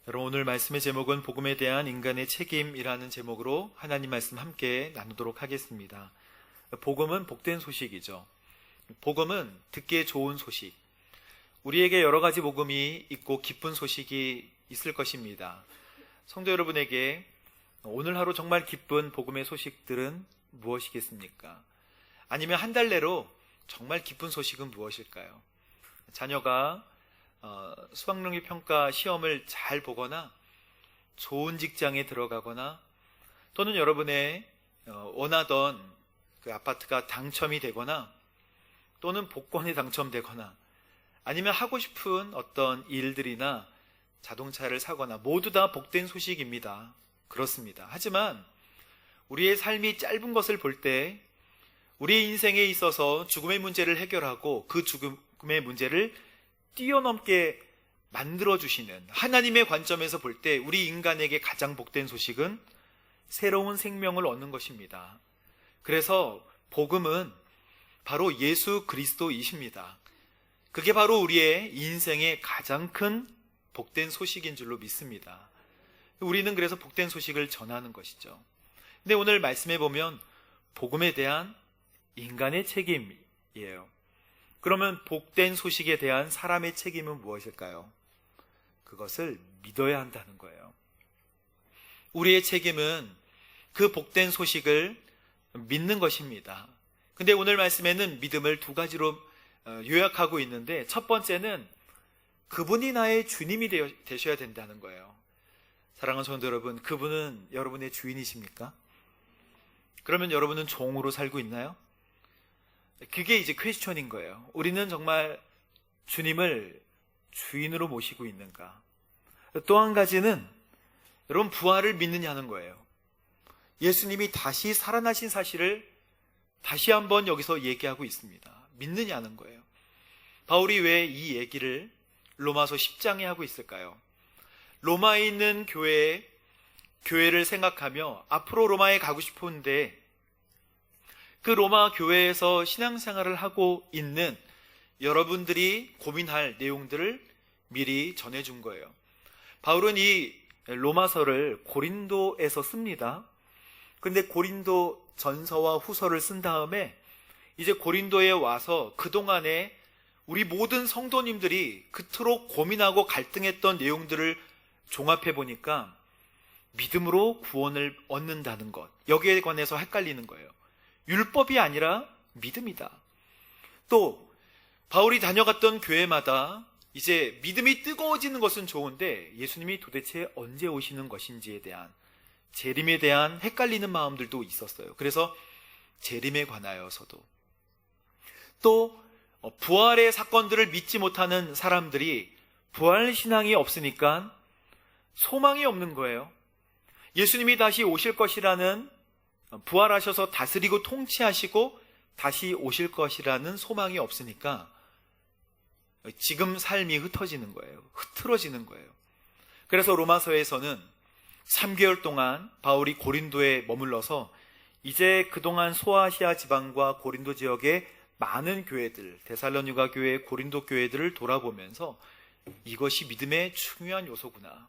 여러분, 오늘 말씀의 제목은 복음에 대한 인간의 책임이라는 제목으로 하나님 말씀 함께 나누도록 하겠습니다. 복음은 복된 소식이죠. 복음은 듣기에 좋은 소식. 우리에게 여러 가지 복음이 있고 기쁜 소식이 있을 것입니다. 성도 여러분에게 오늘 하루 정말 기쁜 복음의 소식들은 무엇이겠습니까? 아니면 한 달 내로 정말 기쁜 소식은 무엇일까요? 자녀가 수학능력 평가 시험을 잘 보거나 좋은 직장에 들어가거나 또는 여러분의 원하던 그 아파트가 당첨이 되거나 또는 복권이 당첨되거나 아니면 하고 싶은 어떤 일들이나 자동차를 사거나 모두 다 복된 소식입니다. 그렇습니다. 하지만 우리의 삶이 짧은 것을 볼 때 우리의 인생에 있어서 죽음의 문제를 해결하고 그 죽음의 문제를 뛰어넘게 만들어주시는 하나님의 관점에서 볼 때 우리 인간에게 가장 복된 소식은 새로운 생명을 얻는 것입니다. 그래서 복음은 바로 예수 그리스도이십니다. 그게 바로 우리의 인생의 가장 큰 복된 소식인 줄로 믿습니다. 우리는 그래서 복된 소식을 전하는 것이죠. 근데 오늘 말씀해 보면 복음에 대한 인간의 책임이에요. 그러면 복된 소식에 대한 사람의 책임은 무엇일까요? 그것을 믿어야 한다는 거예요. 우리의 책임은 그 복된 소식을 믿는 것입니다. 근데 오늘 말씀에는 믿음을 두 가지로 요약하고 있는데 첫 번째는 그분이 나의 주님이 되셔야 된다는 거예요. 사랑하는 성도 여러분, 그분은 여러분의 주인이십니까? 그러면 여러분은 종으로 살고 있나요? 그게 이제 퀘스천인 거예요. 우리는 정말 주님을 주인으로 모시고 있는가? 또 한 가지는 여러분 부활을 믿느냐는 거예요. 예수님이 다시 살아나신 사실을 다시 한번 여기서 얘기하고 있습니다. 믿느냐는 거예요. 바울이 왜 이 얘기를 로마서 10장에 하고 있을까요? 로마에 있는 교회를 생각하며 앞으로 로마에 가고 싶은데 그 로마 교회에서 신앙생활을 하고 있는 여러분들이 고민할 내용들을 미리 전해준 거예요. 바울은 이 로마서를 고린도에서 씁니다. 근데 고린도 전서와 후서를 쓴 다음에 이제 고린도에 와서 그동안에 우리 모든 성도님들이 그토록 고민하고 갈등했던 내용들을 종합해 보니까 믿음으로 구원을 얻는다는 것, 여기에 관해서 헷갈리는 거예요. 율법이 아니라 믿음이다. 또 바울이 다녀갔던 교회마다 이제 믿음이 뜨거워지는 것은 좋은데 예수님이 도대체 언제 오시는 것인지에 대한 재림에 대한 헷갈리는 마음들도 있었어요. 그래서 재림에 관하여서도 또 부활의 사건들을 믿지 못하는 사람들이 부활 신앙이 없으니까 소망이 없는 거예요. 예수님이 다시 오실 것이라는 부활하셔서 다스리고 통치하시고 다시 오실 것이라는 소망이 없으니까 지금 삶이 흐트러지는 거예요. 그래서 로마서에서는 3개월 동안 바울이 고린도에 머물러서 이제 그동안 소아시아 지방과 고린도 지역의 많은 교회들, 데살로니가 교회, 고린도 교회들을 돌아보면서 이것이 믿음의 중요한 요소구나.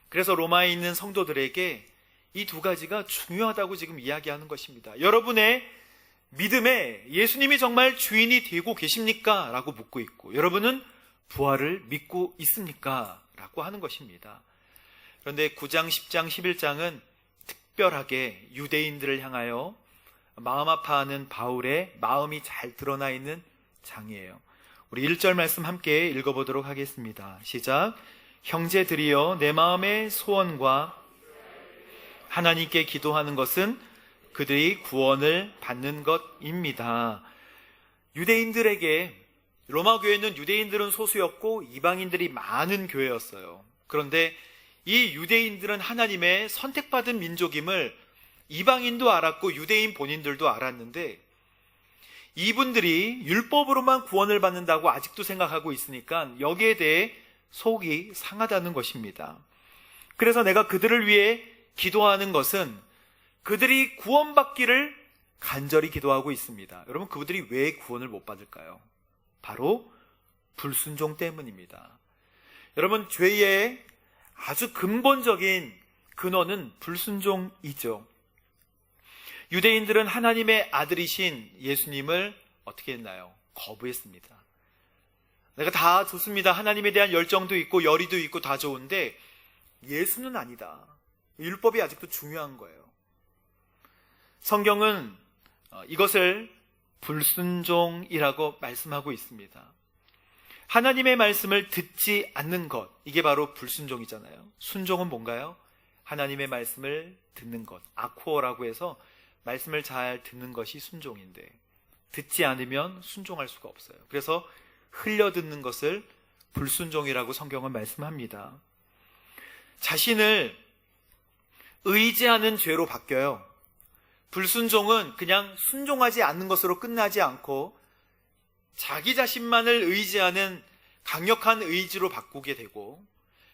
그래서 로마에 있는 성도들에게 이 두 가지가 중요하다고 지금 이야기하는 것입니다. 여러분의 믿음에 예수님이 정말 주인이 되고 계십니까? 라고 묻고 있고 여러분은 부활을 믿고 있습니까? 라고 하는 것입니다. 그런데 9장, 10장, 11장은 특별하게 유대인들을 향하여 마음 아파하는 바울의 마음이 잘 드러나 있는 장이에요. 우리 1절 말씀 함께 읽어보도록 하겠습니다. 시작. 형제들이여 내 마음의 소원과 하나님께 기도하는 것은 그들이 구원을 받는 것입니다. 유대인들에게 로마 교회는 유대인들은 소수였고 이방인들이 많은 교회였어요. 그런데 이 유대인들은 하나님의 선택받은 민족임을 이방인도 알았고 유대인 본인들도 알았는데 이분들이 율법으로만 구원을 받는다고 아직도 생각하고 있으니까 여기에 대해 속이 상하다는 것입니다. 그래서 내가 그들을 위해 기도하는 것은 그들이 구원받기를 간절히 기도하고 있습니다. 여러분, 그들이 왜 구원을 못 받을까요? 바로 불순종 때문입니다. 여러분, 죄의 아주 근본적인 근원은 불순종이죠. 유대인들은 하나님의 아들이신 예수님을 어떻게 했나요? 거부했습니다. 내가 다 좋습니다. 하나님에 대한 열정도 있고 열의도 있고 다 좋은데 예수는 아니다. 율법이 아직도 중요한 거예요. 성경은 이것을 불순종이라고 말씀하고 있습니다. 하나님의 말씀을 듣지 않는 것, 이게 바로 불순종이잖아요. 순종은 뭔가요? 하나님의 말씀을 듣는 것, 아코어라고 해서 말씀을 잘 듣는 것이 순종인데 듣지 않으면 순종할 수가 없어요. 그래서 흘려듣는 것을 불순종이라고 성경은 말씀합니다. 자신을 의지하는 죄로 바뀌어요. 불순종은 그냥 순종하지 않는 것으로 끝나지 않고 자기 자신만을 의지하는 강력한 의지로 바꾸게 되고,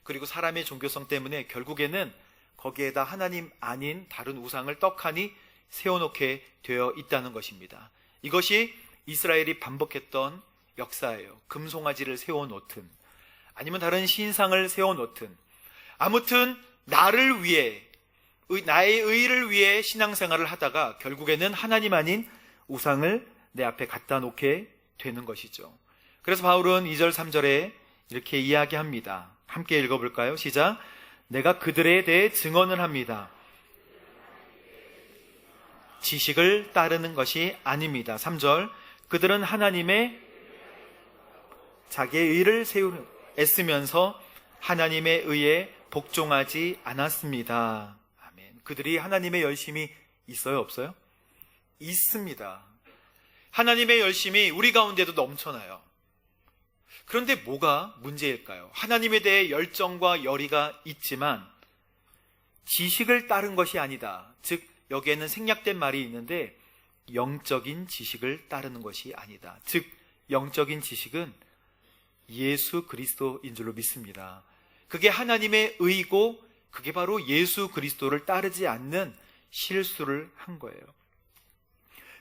그리고 사람의 종교성 때문에 결국에는 거기에다 하나님 아닌 다른 우상을 떡하니 세워놓게 되어 있다는 것입니다. 이것이 이스라엘이 반복했던 역사예요. 금송아지를 세워놓든 아니면 다른 신상을 세워놓든, 아무튼 나를 위해, 나의 의를 위해 신앙생활을 하다가 결국에는 하나님 아닌 우상을 내 앞에 갖다 놓게 되는 것이죠. 그래서 바울은 2절 3절에 이렇게 이야기합니다. 함께 읽어볼까요? 시작. 내가 그들에 대해 증언을 합니다. 지식을 따르는 것이 아닙니다. 3절. 그들은 하나님의 자기의 의를 세우려 애쓰면서 하나님의 의에 복종하지 않았습니다. 아멘. 그들이 하나님의 열심이 있어요, 없어요? 있습니다. 하나님의 열심이 우리 가운데도 넘쳐나요. 그런데 뭐가 문제일까요? 하나님에 대해 열정과 열의가 있지만 지식을 따른 것이 아니다. 즉 여기에는 생략된 말이 있는데 영적인 지식을 따르는 것이 아니다. 즉 영적인 지식은 예수 그리스도인 줄로 믿습니다. 그게 하나님의 의고 그게 바로 예수 그리스도를 따르지 않는 실수를 한 거예요.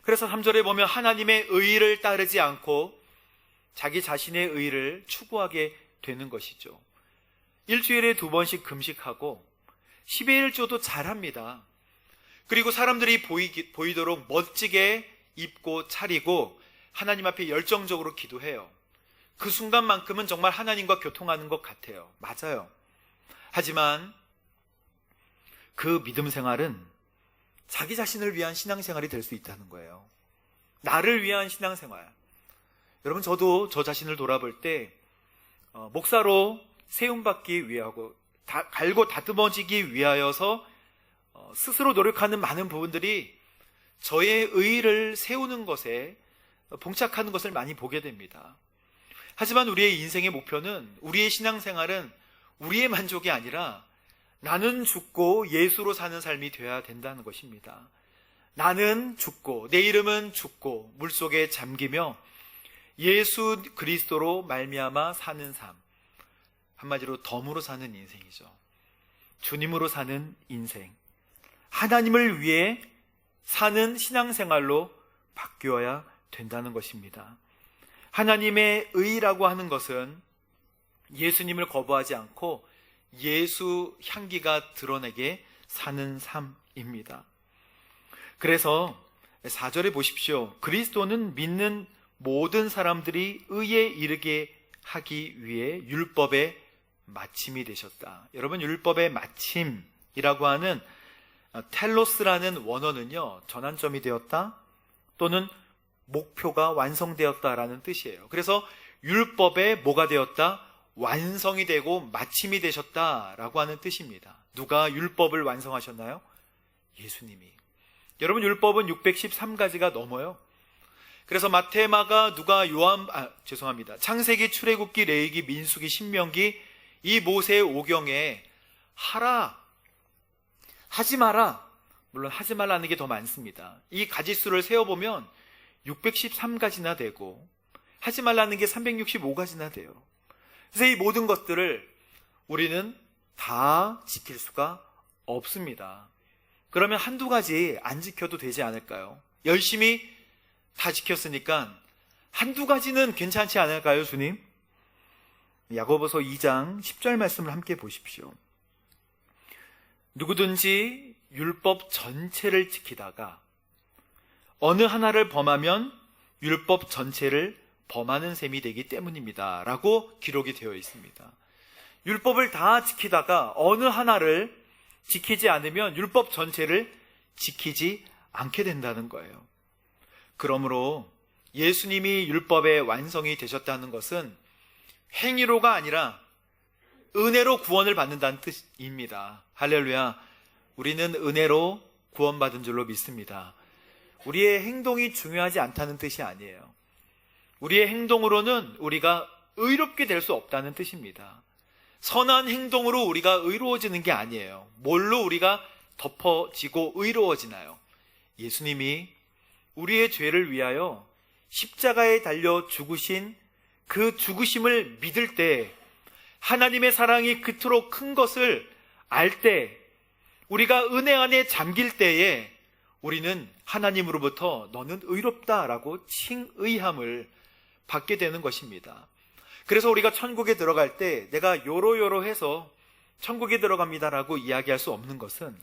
그래서 3절에 보면 하나님의 의를 따르지 않고 자기 자신의 의를 추구하게 되는 것이죠. 일주일에 2번씩 금식하고 10의 1조도 잘합니다. 그리고 사람들이 보이도록 멋지게 입고 차리고 하나님 앞에 열정적으로 기도해요. 그 순간만큼은 정말 하나님과 교통하는 것 같아요. 맞아요. 하지만 그 믿음 생활은 자기 자신을 위한 신앙생활이 될 수 있다는 거예요. 나를 위한 신앙생활. 여러분, 저도 저 자신을 돌아볼 때 목사로 세움받기 위하고 갈고 다듬어지기 위하여서 스스로 노력하는 많은 부분들이 저의 의의를 세우는 것에 봉착하는 것을 많이 보게 됩니다. 하지만 우리의 인생의 목표는, 우리의 신앙생활은 우리의 만족이 아니라 나는 죽고 예수로 사는 삶이 되어야 된다는 것입니다. 나는 죽고 내 이름은 죽고 물속에 잠기며 예수 그리스도로 말미암아 사는 삶, 한마디로 덤으로 사는 인생이죠. 주님으로 사는 인생, 하나님을 위해 사는 신앙생활로 바뀌어야 된다는 것입니다. 하나님의 의라고 하는 것은 예수님을 거부하지 않고 예수 향기가 드러내게 사는 삶입니다. 그래서 4절에 보십시오. 그리스도는 믿는 모든 사람들이 의에 이르게 하기 위해 율법의 마침이 되셨다. 여러분, 율법의 마침이라고 하는 텔로스라는 원어는요, 전환점이 되었다 또는 목표가 완성되었다라는 뜻이에요. 그래서 율법의 뭐가 되었다? 완성이 되고 마침이 되셨다라고 하는 뜻입니다. 누가 율법을 완성하셨나요? 예수님이. 여러분, 율법은 613가지가 넘어요. 그래서 마태, 마가, 누가, 창세기, 출애굽기, 레위기, 민수기, 신명기, 이 모세 오경에 하라, 하지 마라, 물론 하지 말라는 게 더 많습니다. 이 가지수를 세어보면 613가지나 되고 하지 말라는 게 365가지나 돼요. 그래서 이 모든 것들을 우리는 다 지킬 수가 없습니다. 그러면 한두 가지 안 지켜도 되지 않을까요? 열심히 다 지켰으니까 한두 가지는 괜찮지 않을까요, 주님? 야고보서 2장 10절 말씀을 함께 보십시오. 누구든지 율법 전체를 지키다가 어느 하나를 범하면 율법 전체를 범하는 셈이 되기 때문입니다 라고 기록이 되어 있습니다. 율법을 다 지키다가 어느 하나를 지키지 않으면 율법 전체를 지키지 않게 된다는 거예요. 그러므로 예수님이 율법의 완성이 되셨다는 것은 행위로가 아니라 은혜로 구원을 받는다는 뜻입니다. 할렐루야. 우리는 은혜로 구원받은 줄로 믿습니다. 우리의 행동이 중요하지 않다는 뜻이 아니에요. 우리의 행동으로는 우리가 의롭게 될 수 없다는 뜻입니다. 선한 행동으로 우리가 의로워지는 게 아니에요. 뭘로 우리가 덮어지고 의로워지나요? 예수님이 우리의 죄를 위하여 십자가에 달려 죽으신 그 죽으심을 믿을 때, 하나님의 사랑이 그토록 큰 것을 알 때, 우리가 은혜 안에 잠길 때에 우리는 하나님으로부터 너는 의롭다라고 칭의함을 받게 되는 것입니다. 그래서 우리가 천국에 들어갈 때 내가 요로요로해서 천국에 들어갑니다라고 이야기할 수 없는 것은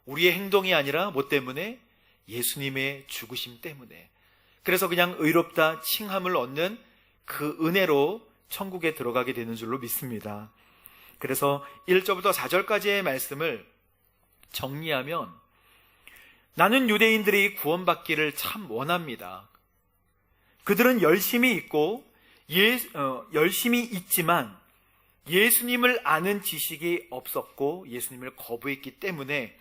우리의 행동이 아니라 뭐 때문에? 예수님의 죽으심 때문에. 그래서 그냥 의롭다 칭함을 얻는 그 은혜로 천국에 들어가게 되는 줄로 믿습니다. 그래서 1절부터 4절까지의 말씀을 정리하면, 나는 유대인들이 구원받기를 참 원합니다. 그들은 열심히 있고 열심히 있지만 예수님을 아는 지식이 없었고 예수님을 거부했기 때문에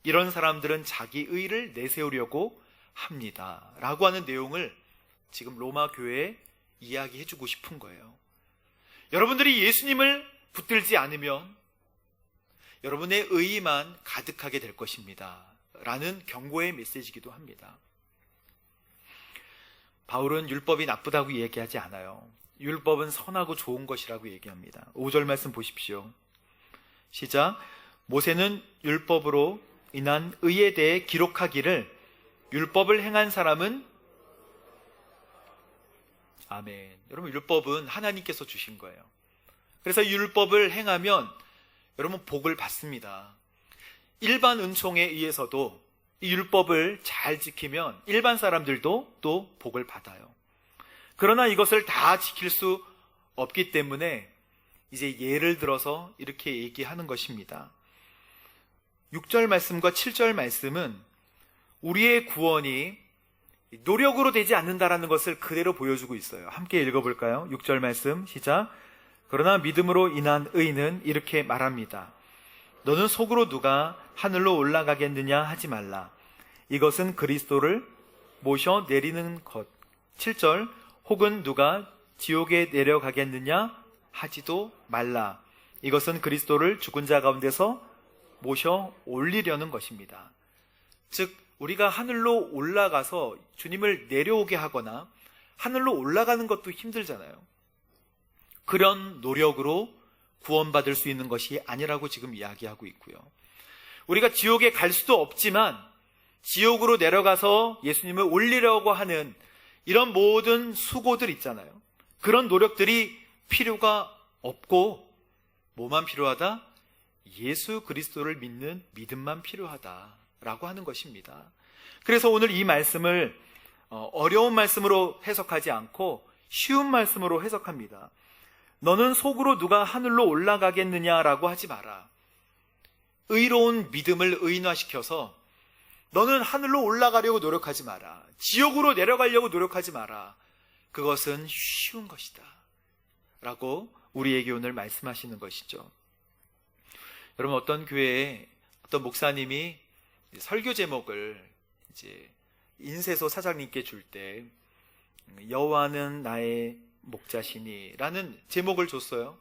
이런 사람들은 자기 의를 내세우려고 합니다 라고 하는 내용을 지금 로마 교회에 이야기해 주고 싶은 거예요. 여러분들이 예수님을 붙들지 않으면 여러분의 의의만 가득하게 될 것입니다 라는 경고의 메시지이기도 합니다. 바울은 율법이 나쁘다고 얘기하지 않아요. 율법은 선하고 좋은 것이라고 얘기합니다. 5절 말씀 보십시오. 시작. 모세는 율법으로 인한 의에 대해 기록하기를 율법을 행한 사람은, 아멘. 여러분, 율법은 하나님께서 주신 거예요. 그래서 율법을 행하면 여러분 복을 받습니다. 일반 은총에 의해서도 이 율법을 잘 지키면 일반 사람들도 또 복을 받아요. 그러나 이것을 다 지킬 수 없기 때문에 이제 예를 들어서 이렇게 얘기하는 것입니다. 6절 말씀과 7절 말씀은 우리의 구원이 노력으로 되지 않는다라는 것을 그대로 보여주고 있어요. 함께 읽어볼까요? 6절 말씀 시작. 그러나 믿음으로 인한 의는 이렇게 말합니다. 너는 속으로 누가 하늘로 올라가겠느냐 하지 말라. 이것은 그리스도를 모셔 내리는 것. 7절. 혹은 누가 지옥에 내려가겠느냐 하지도 말라. 이것은 그리스도를 죽은 자 가운데서 모셔 올리려는 것입니다. 즉 우리가 하늘로 올라가서 주님을 내려오게 하거나 하늘로 올라가는 것도 힘들잖아요. 그런 노력으로 구원받을 수 있는 것이 아니라고 지금 이야기하고 있고요. 우리가 지옥에 갈 수도 없지만 지옥으로 내려가서 예수님을 올리려고 하는 이런 모든 수고들 있잖아요. 그런 노력들이 필요가 없고 뭐만 필요하다? 예수 그리스도를 믿는 믿음만 필요하다라고 하는 것입니다. 그래서 오늘 이 말씀을 어려운 말씀으로 해석하지 않고 쉬운 말씀으로 해석합니다. 너는 속으로 누가 하늘로 올라가겠느냐라고 하지 마라. 의로운 믿음을 의인화시켜서 너는 하늘로 올라가려고 노력하지 마라. 지옥으로 내려가려고 노력하지 마라. 그것은 쉬운 것이다 라고 우리에게 오늘 말씀하시는 것이죠. 여러분, 어떤 교회에 어떤 목사님이 설교 제목을 이제 인쇄소 사장님께 줄 때 여호와는 나의 목자시니 라는 제목을 줬어요.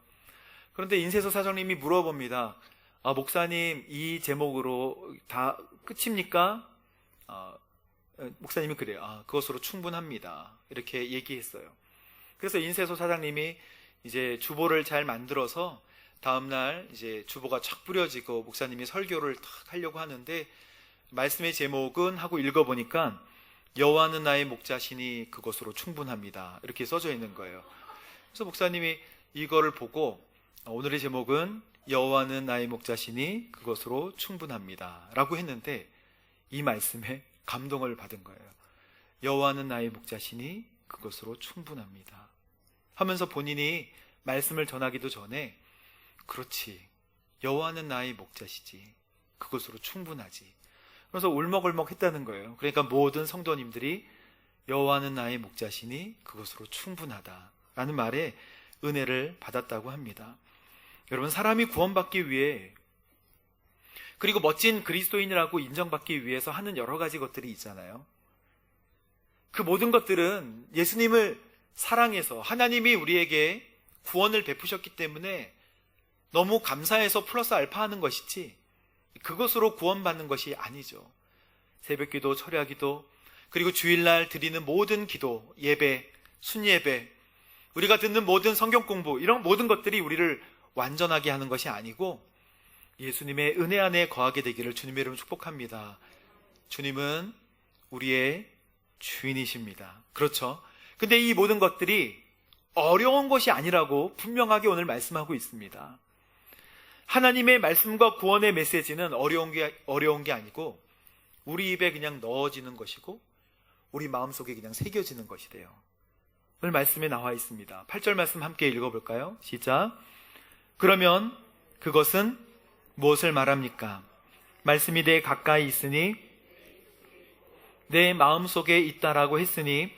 그런데 인쇄소 사장님이 물어봅니다. 목사님, 이 제목으로 다 끝입니까? 목사님이 그래요. 그것으로 충분합니다. 이렇게 얘기했어요. 그래서 인쇄소 사장님이 이제 주보를 잘 만들어서 다음날 이제 주보가 쫙 뿌려지고 목사님이 설교를 탁 하려고 하는데 말씀의 제목은 하고 읽어보니까 여호와는 나의 목자시니 그것으로 충분합니다. 이렇게 써져 있는 거예요. 그래서 목사님이 이거를 보고 오늘의 제목은 여호와는 나의 목자시니 그것으로 충분합니다 라고 했는데 이 말씀에 감동을 받은 거예요. 여호와는 나의 목자시니 그것으로 충분합니다 하면서 본인이 말씀을 전하기도 전에 그렇지, 여호와는 나의 목자시지, 그것으로 충분하지. 그래서 울먹울먹 했다는 거예요. 그러니까 모든 성도님들이 여호와는 나의 목자시니 그것으로 충분하다 라는 말에 은혜를 받았다고 합니다. 여러분, 사람이 구원받기 위해, 그리고 멋진 그리스도인이라고 인정받기 위해서 하는 여러 가지 것들이 있잖아요. 그 모든 것들은 예수님을 사랑해서 하나님이 우리에게 구원을 베푸셨기 때문에 너무 감사해서 플러스 알파 하는 것이지 그것으로 구원받는 것이 아니죠. 새벽기도, 철야기도, 그리고 주일날 드리는 모든 기도, 예배, 순예배, 우리가 듣는 모든 성경 공부, 이런 모든 것들이 우리를 완전하게 하는 것이 아니고 예수님의 은혜 안에 거하게 되기를 주님의 이름으로 축복합니다. 주님은 우리의 주인이십니다. 그렇죠? 근데 이 모든 것들이 어려운 것이 아니라고 분명하게 오늘 말씀하고 있습니다. 하나님의 말씀과 구원의 메시지는 어려운 게 아니고 우리 입에 그냥 넣어지는 것이고 우리 마음속에 그냥 새겨지는 것이래요. 오늘 말씀에 나와 있습니다. 8절 말씀 함께 읽어볼까요? 시작. 그러면 그것은 무엇을 말합니까? 말씀이 내 가까이 있으니 내 마음속에 있다라고 했으니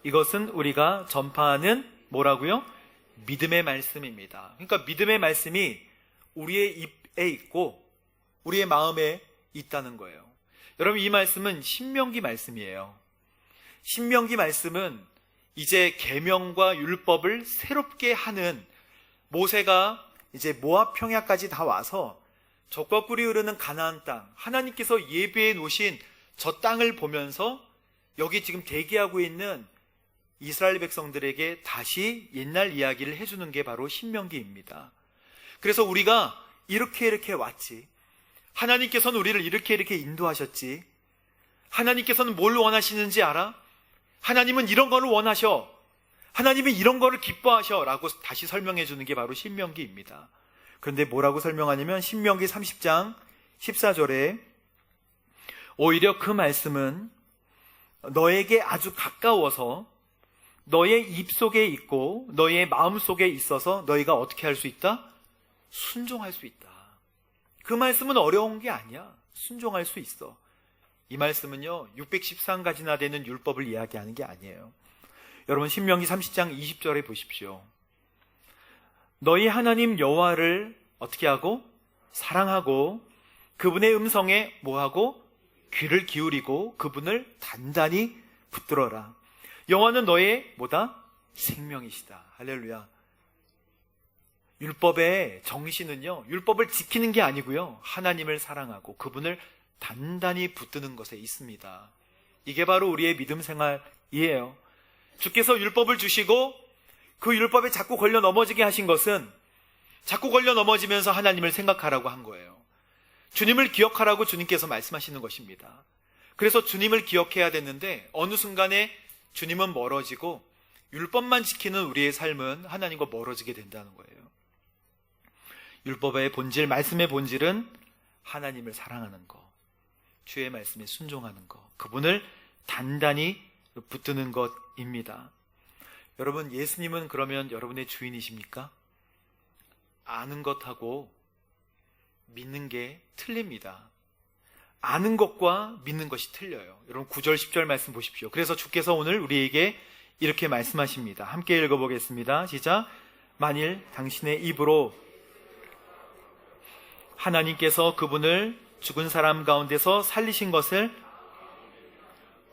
이것은 우리가 전파하는 뭐라고요? 믿음의 말씀입니다. 그러니까 믿음의 말씀이 우리의 입에 있고 우리의 마음에 있다는 거예요. 여러분, 이 말씀은 신명기 말씀이에요. 신명기 말씀은 이제 계명과 율법을 새롭게 하는, 모세가 이제 모압 평야까지 다 와서 젖과 꿀이 흐르는 가나안 땅, 하나님께서 예비해 놓으신 저 땅을 보면서 여기 지금 대기하고 있는 이스라엘 백성들에게 다시 옛날 이야기를 해주는 게 바로 신명기입니다. 그래서 우리가 이렇게 왔지, 하나님께서는 우리를 이렇게 인도하셨지, 하나님께서는 뭘 원하시는지 알아? 하나님은 이런 거를 원하셔, 하나님은 이런 거를 기뻐하셔 라고 다시 설명해 주는 게 바로 신명기입니다. 그런데 뭐라고 설명하냐면 신명기 30장 14절에 오히려 그 말씀은 너에게 아주 가까워서 너의 입속에 있고 너의 마음속에 있어서 너희가 어떻게 할 수 있다? 순종할 수 있다. 그 말씀은 어려운 게 아니야. 순종할 수 있어. 이 말씀은요 613가지나 되는 율법을 이야기하는 게 아니에요. 여러분, 신명기 30장 20절에 보십시오. 너희 하나님 여호와를 어떻게 하고? 사랑하고 그분의 음성에 뭐하고? 귀를 기울이고 그분을 단단히 붙들어라. 여호와는 너의 뭐다? 생명이시다. 할렐루야. 율법의 정신은요, 율법을 지키는 게 아니고요, 하나님을 사랑하고 그분을 단단히 붙드는 것에 있습니다. 이게 바로 우리의 믿음 생활이에요. 주께서 율법을 주시고 그 율법에 자꾸 걸려 넘어지게 하신 것은 자꾸 걸려 넘어지면서 하나님을 생각하라고 한 거예요. 주님을 기억하라고 주님께서 말씀하시는 것입니다. 그래서 주님을 기억해야 됐는데 어느 순간에 주님은 멀어지고 율법만 지키는 우리의 삶은 하나님과 멀어지게 된다는 거예요. 율법의 본질, 말씀의 본질은 하나님을 사랑하는 것, 주의 말씀에 순종하는 것, 그분을 단단히 붙드는 것입니다. 여러분, 예수님은 그러면 여러분의 주인이십니까? 아는 것하고 믿는 게 틀립니다. 아는 것과 믿는 것이 틀려요. 여러분 9절 10절 말씀 보십시오. 그래서 주께서 오늘 우리에게 이렇게 말씀하십니다. 함께 읽어보겠습니다. 시작. 만일 당신의 입으로 하나님께서 그분을 죽은 사람 가운데서 살리신 것을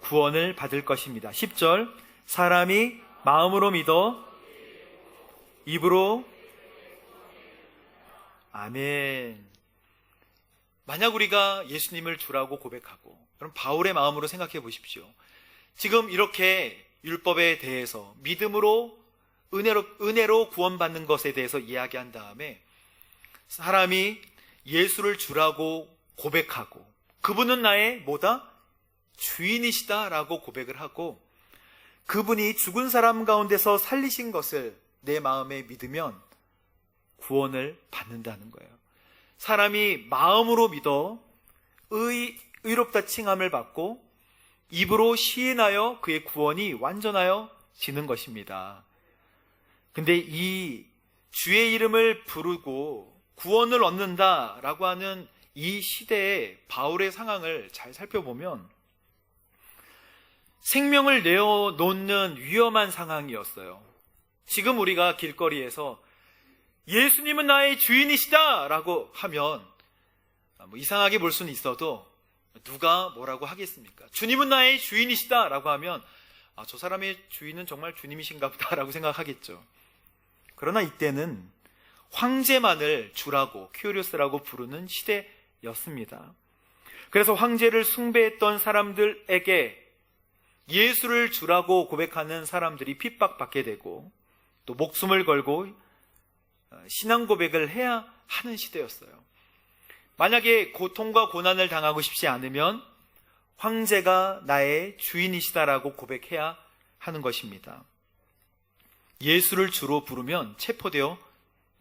구원을 받을 것입니다. 10절. 사람이 마음으로 믿어 입으로 아멘. 만약 우리가 예수님을 주라고 고백하고, 그럼 바울의 마음으로 생각해 보십시오. 지금 이렇게 율법에 대해서 믿음으로 은혜로 구원받는 것에 대해서 이야기한 다음에 사람이 예수를 주라고 고백하고 그분은 나의 뭐다? 주인이시다라고 고백을 하고 그분이 죽은 사람 가운데서 살리신 것을 내 마음에 믿으면 구원을 받는다는 거예요. 사람이 마음으로 믿어 의롭다 칭함을 받고 입으로 시인하여 그의 구원이 완전하여 지는 것입니다. 근데 이 주의 이름을 부르고 구원을 얻는다라고 하는 이 시대의 바울의 상황을 잘 살펴보면 생명을 내어놓는 위험한 상황이었어요. 지금 우리가 길거리에서 예수님은 나의 주인이시다 라고 하면 이상하게 볼 수는 있어도 누가 뭐라고 하겠습니까? 주님은 나의 주인이시다 라고 하면 저 사람의 주인은 정말 주님이신가 보다 라고 생각하겠죠. 그러나 이때는 황제만을 주라고 큐리오스라고 부르는 시대였습니다. 그래서 황제를 숭배했던 사람들에게 예수를 주라고 고백하는 사람들이 핍박받게 되고 또 목숨을 걸고 신앙 고백을 해야 하는 시대였어요. 만약에 고통과 고난을 당하고 싶지 않으면 황제가 나의 주인이시다라고 고백해야 하는 것입니다. 예수를 주로 부르면 체포되어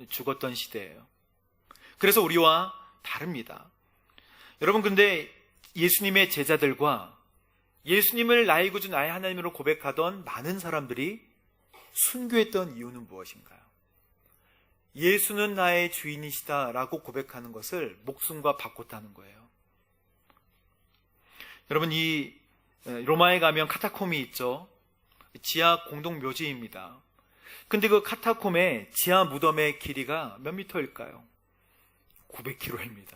죽었던 시대예요. 그래서 우리와 다릅니다. 여러분, 근데 예수님의 제자들과 예수님을 나의 구주 나의 하나님으로 고백하던 많은 사람들이 순교했던 이유는 무엇인가요? 예수는 나의 주인이시다라고 고백하는 것을 목숨과 바꿨다는 거예요. 여러분, 이 로마에 가면 카타콤이 있죠. 지하 공동 묘지입니다. 근데 그 카타콤의 지하 무덤의 길이가 몇 미터일까요? 900km입니다.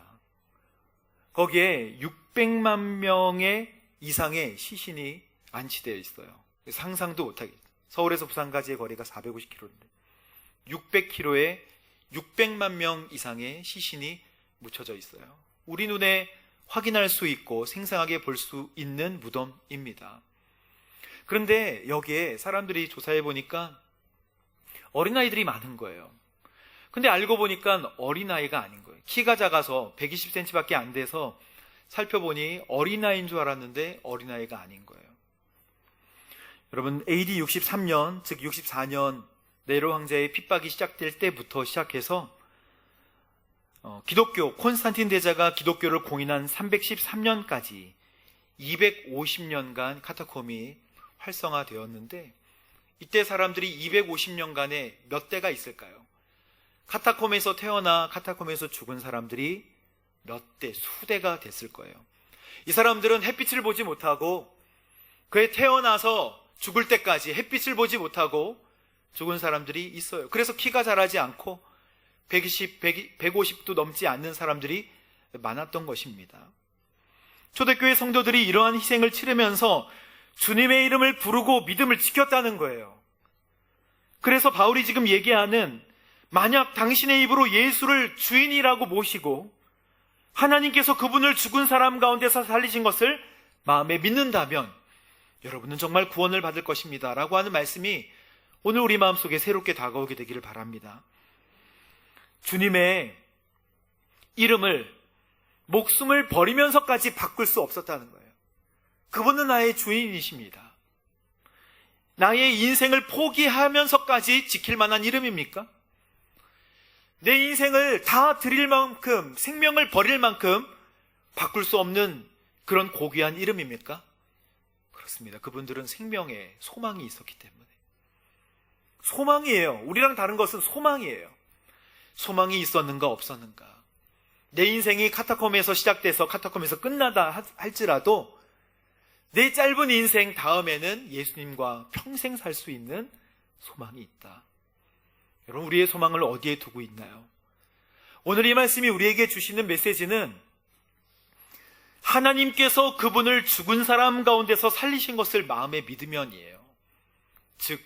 거기에 600만 명의 이상의 시신이 안치되어 있어요. 상상도 못하겠어요. 서울에서 부산까지의 거리가 450km인데 600km에 600만 명 이상의 시신이 묻혀져 있어요. 우리 눈에 확인할 수 있고 생생하게 볼 수 있는 무덤입니다. 그런데 여기에 사람들이 조사해 보니까 어린아이들이 많은 거예요. 근데 알고 보니까 어린아이가 아닌 거예요. 키가 작아서 120cm밖에 안 돼서 살펴보니 어린아이인 줄 알았는데 어린아이가 아닌 거예요. 여러분, AD 63년, 즉 64년 네로 황제의 핍박이 시작될 때부터 시작해서 기독교, 콘스탄틴 대제가 기독교를 공인한 313년까지 250년간 카타콤이 활성화되었는데 이때 사람들이 250년간에 몇 대가 있을까요? 카타콤에서 태어나 카타콤에서 죽은 사람들이 몇 대, 수대가 됐을 거예요. 이 사람들은 햇빛을 보지 못하고 그에 태어나서 죽을 때까지 햇빛을 보지 못하고 죽은 사람들이 있어요. 그래서 키가 자라지 않고 150도 넘지 않는 사람들이 많았던 것입니다. 초대교회 성도들이 이러한 희생을 치르면서 주님의 이름을 부르고 믿음을 지켰다는 거예요. 그래서 바울이 지금 얘기하는 만약 당신의 입으로 예수를 주인이라고 모시고 하나님께서 그분을 죽은 사람 가운데서 살리신 것을 마음에 믿는다면 여러분은 정말 구원을 받을 것입니다 라고 하는 말씀이 오늘 우리 마음속에 새롭게 다가오게 되기를 바랍니다. 주님의 이름을 목숨을 버리면서까지 바꿀 수 없었다는 거예요. 그분은 나의 주인이십니다. 나의 인생을 포기하면서까지 지킬 만한 이름입니까? 내 인생을 다 드릴 만큼, 생명을 버릴 만큼 바꿀 수 없는 그런 고귀한 이름입니까? 그렇습니다. 그분들은 생명에 소망이 있었기 때문에. 소망이에요. 우리랑 다른 것은 소망이에요. 소망이 있었는가 없었는가. 내 인생이 카타콤에서 시작돼서 카타콤에서 끝나다 할지라도 내 짧은 인생 다음에는 예수님과 평생 살 수 있는 소망이 있다. 여러분, 우리의 소망을 어디에 두고 있나요? 오늘 이 말씀이 우리에게 주시는 메시지는 하나님께서 그분을 죽은 사람 가운데서 살리신 것을 마음에 믿으면이에요. 즉,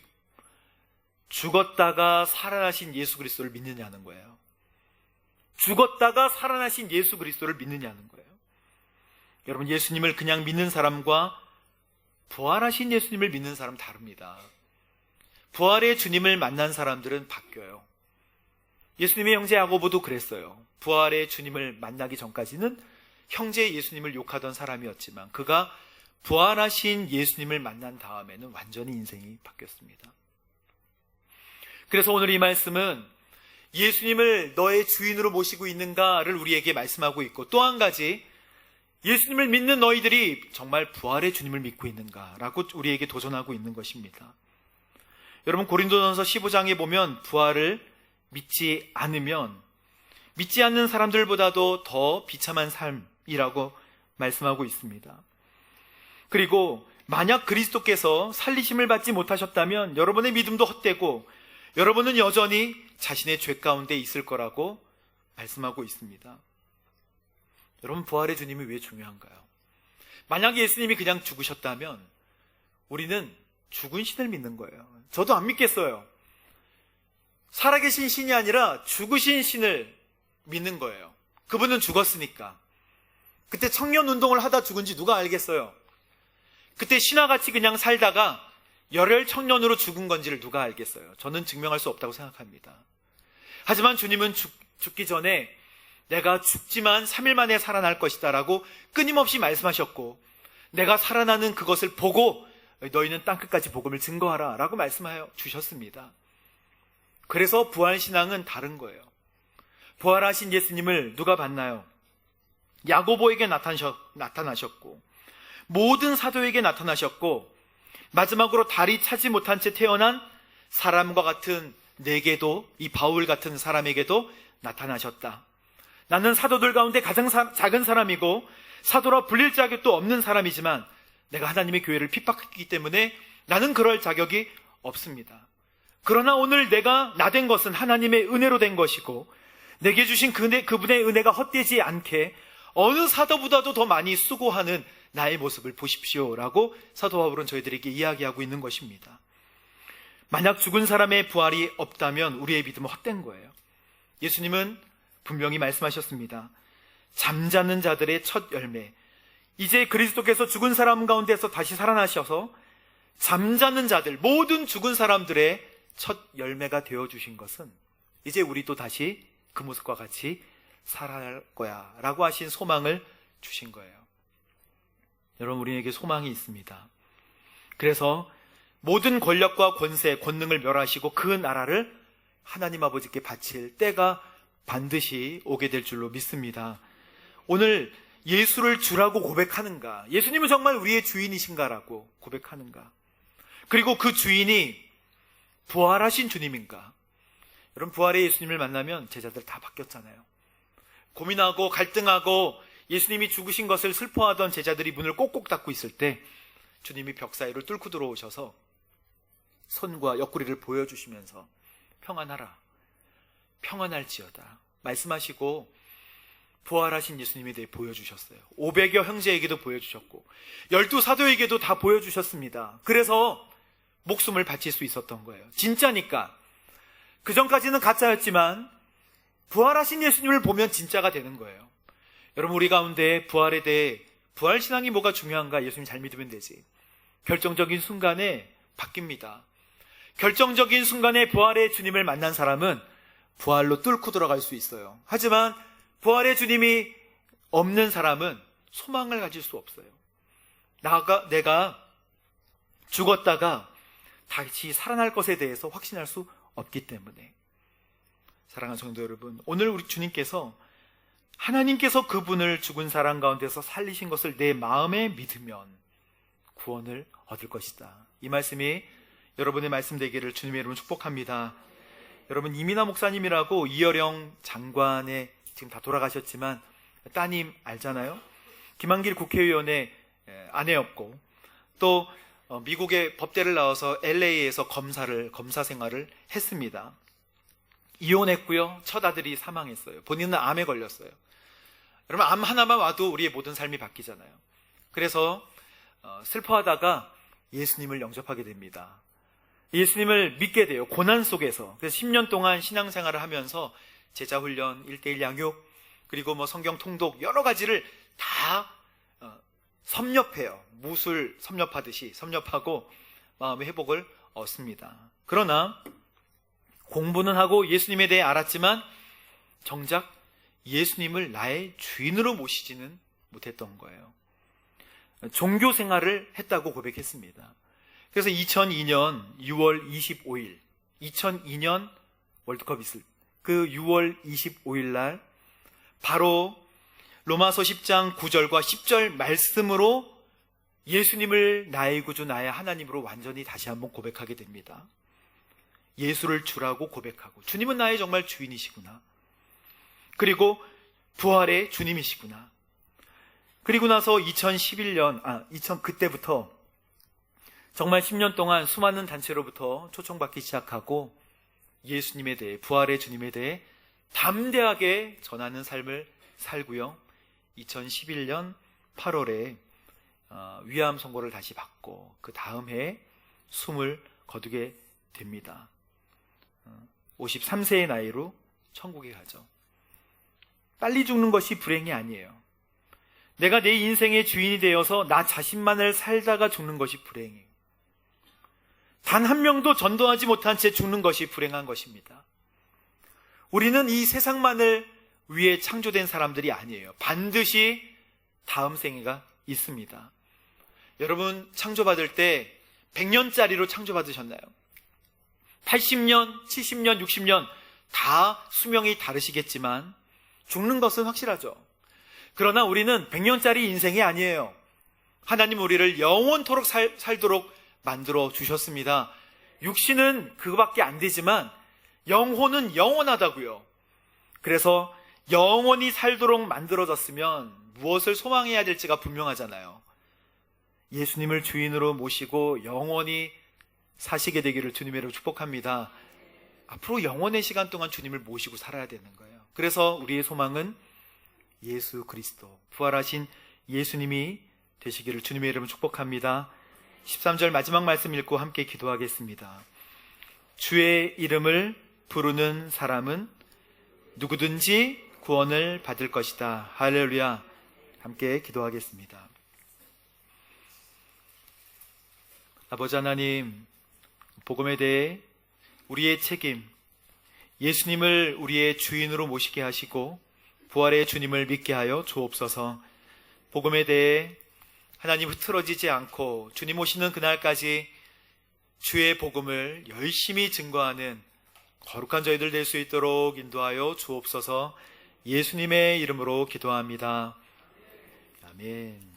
죽었다가 살아나신 예수 그리스도를 믿느냐는 거예요. 죽었다가 살아나신 예수 그리스도를 믿느냐는 거예요. 여러분, 예수님을 그냥 믿는 사람과 부활하신 예수님을 믿는 사람 다릅니다. 부활의 주님을 만난 사람들은 바뀌어요. 예수님의 형제 야고보도 그랬어요. 부활의 주님을 만나기 전까지는 형제 예수님을 욕하던 사람이었지만 그가 부활하신 예수님을 만난 다음에는 완전히 인생이 바뀌었습니다. 그래서 오늘 이 말씀은 예수님을 너의 주인으로 모시고 있는가를 우리에게 말씀하고 있고, 또 한 가지, 예수님을 믿는 너희들이 정말 부활의 주님을 믿고 있는가라고 우리에게 도전하고 있는 것입니다. 여러분, 고린도전서 15장에 보면 부활을 믿지 않으면 믿지 않는 사람들보다도 더 비참한 삶이라고 말씀하고 있습니다. 그리고 만약 그리스도께서 살리심을 받지 못하셨다면 여러분의 믿음도 헛되고 여러분은 여전히 자신의 죄 가운데 있을 거라고 말씀하고 있습니다. 여러분, 부활의 주님이 왜 중요한가요? 만약 예수님이 그냥 죽으셨다면 우리는 죽은 신을 믿는 거예요. 저도 안 믿겠어요. 살아계신 신이 아니라 죽으신 신을 믿는 거예요. 그분은 죽었으니까. 그때 청년운동을 하다 죽은지 누가 알겠어요? 그때 신화같이 그냥 살다가 열혈 청년으로 죽은 건지를 누가 알겠어요? 저는 증명할 수 없다고 생각합니다. 하지만 주님은 죽기 전에 내가 죽지만 3일 만에 살아날 것이다 라고 끊임없이 말씀하셨고, 내가 살아나는 그것을 보고 너희는 땅끝까지 복음을 증거하라 라고 말씀하여 주셨습니다. 그래서 부활신앙은 다른 거예요. 부활하신 예수님을 누가 봤나요? 야고보에게 나타나셨고, 모든 사도에게 나타나셨고, 마지막으로 다리 차지 못한 채 태어난 사람과 같은 내게도, 이 바울 같은 사람에게도 나타나셨다. 나는 사도들 가운데 가장 작은 사람이고 사도라 불릴 자격도 없는 사람이지만 내가 하나님의 교회를 핍박했기 때문에 나는 그럴 자격이 없습니다. 그러나 오늘 내가 나된 것은 하나님의 은혜로 된 것이고, 내게 주신 그분의 은혜가 헛되지 않게 어느 사도보다도 더 많이 수고하는 나의 모습을 보십시오 라고 사도 바울은 저희들에게 이야기하고 있는 것입니다. 만약 죽은 사람의 부활이 없다면 우리의 믿음은 헛된 거예요. 예수님은 분명히 말씀하셨습니다. 잠자는 자들의 첫 열매, 이제 그리스도께서 죽은 사람 가운데서 다시 살아나셔서 잠자는 자들, 모든 죽은 사람들의 첫 열매가 되어주신 것은 이제 우리도 다시 그 모습과 같이 살아날 거야 라고 하신 소망을 주신 거예요. 여러분, 우리에게 소망이 있습니다. 그래서 모든 권력과 권세, 권능을 멸하시고 그 나라를 하나님 아버지께 바칠 때가 반드시 오게 될 줄로 믿습니다. 오늘 예수를 주라고 고백하는가? 예수님은 정말 우리의 주인이신가라고 고백하는가? 그리고 그 주인이 부활하신 주님인가? 여러분, 부활의 예수님을 만나면 제자들 다 바뀌었잖아요. 고민하고 갈등하고 예수님이 죽으신 것을 슬퍼하던 제자들이 문을 꼭꼭 닫고 있을 때 주님이 벽 사이를 뚫고 들어오셔서 손과 옆구리를 보여주시면서 평안하라, 평안할지어다 말씀하시고 부활하신 예수님에 대해 보여주셨어요. 500여 형제에게도 보여주셨고 12사도에게도 다 보여주셨습니다. 그래서 목숨을 바칠 수 있었던 거예요. 진짜니까. 그 전까지는 가짜였지만 부활하신 예수님을 보면 진짜가 되는 거예요. 여러분, 우리 가운데 부활에 대해, 부활신앙이 뭐가 중요한가? 예수님 잘 믿으면 되지. 결정적인 순간에 바뀝니다. 결정적인 순간에 부활의 주님을 만난 사람은 부활로 뚫고 들어갈 수 있어요. 하지만 부활의 주님이 없는 사람은 소망을 가질 수 없어요. 내가 죽었다가 다시 살아날 것에 대해서 확신할 수 없기 때문에. 사랑하는 성도 여러분, 오늘 우리 주님께서, 하나님께서 그분을 죽은 사람 가운데서 살리신 것을 내 마음에 믿으면 구원을 얻을 것이다. 이 말씀이 여러분의 말씀 되기를 주님의 이름으로 축복합니다. 여러분, 이민아 목사님이라고 이어령 장관의, 지금 다 돌아가셨지만 따님 알잖아요. 김한길 국회의원의 아내였고, 또 미국의 법대를 나와서 LA에서 검사 생활을 했습니다. 이혼했고요. 첫 아들이 사망했어요. 본인은 암에 걸렸어요. 여러분, 암 하나만 와도 우리의 모든 삶이 바뀌잖아요. 그래서 슬퍼하다가 예수님을 영접하게 됩니다. 예수님을 믿게 돼요. 고난 속에서. 그래서 10년 동안 신앙생활을 하면서 제자훈련, 1:1 양육, 그리고 성경 통독 여러 가지를 다 섭렵해요. 무술 섭렵하듯이 섭렵하고 마음의 회복을 얻습니다. 그러나 공부는 하고 예수님에 대해 알았지만 정작 예수님을 나의 주인으로 모시지는 못했던 거예요. 종교 생활을 했다고 고백했습니다. 그래서 2002년 6월 25일 2002년 월드컵 있을 그 6월 25일 날 바로 로마서 10장 9절과 10절 말씀으로 예수님을 나의 구주 나의 하나님으로 완전히 다시 한번 고백하게 됩니다. 예수를 주라고 고백하고, 주님은 나의 정말 주인이시구나, 그리고 부활의 주님이시구나. 그리고 나서 2011년, 그때부터 정말 10년 동안 수많은 단체로부터 초청받기 시작하고 예수님에 대해, 부활의 주님에 대해 담대하게 전하는 삶을 살고요. 2011년 8월에 위암 선고를 다시 받고 그 다음 해에 숨을 거두게 됩니다. 53세의 나이로 천국에 가죠. 빨리 죽는 것이 불행이 아니에요. 내가 내 인생의 주인이 되어서 나 자신만을 살다가 죽는 것이 불행이에요. 단 한 명도 전도하지 못한 채 죽는 것이 불행한 것입니다. 우리는 이 세상만을 위해 창조된 사람들이 아니에요. 반드시 다음 생애가 있습니다. 여러분, 창조받을 때 100년짜리로 창조받으셨나요? 80년, 70년, 60년 다 수명이 다르시겠지만 죽는 것은 확실하죠. 그러나 우리는 100년짜리 인생이 아니에요. 하나님 우리를 영원토록 살도록 만들어 주셨습니다. 육신은 그거밖에 안 되지만 영혼은 영원하다고요. 그래서 영원히 살도록 만들어졌으면 무엇을 소망해야 될지가 분명하잖아요. 예수님을 주인으로 모시고 영원히 사시게 되기를 주님의 이름으로 축복합니다. 앞으로 영원의 시간 동안 주님을 모시고 살아야 되는 거예요. 그래서 우리의 소망은 예수 그리스도, 부활하신 예수님이 되시기를 주님의 이름으로 축복합니다. 13절 마지막 말씀 읽고 함께 기도하겠습니다. 주의 이름을 부르는 사람은 누구든지 구원을 받을 것이다. 할렐루야. 함께 기도하겠습니다. 아버지 하나님, 복음에 대해 우리의 책임, 예수님을 우리의 주인으로 모시게 하시고 부활의 주님을 믿게 하여 주옵소서. 복음에 대해 하나님 흐트러지지 않고 주님 오시는 그날까지 주의 복음을 열심히 증거하는 거룩한 저희들 될 수 있도록 인도하여 주옵소서. 예수님의 이름으로 기도합니다. 아멘.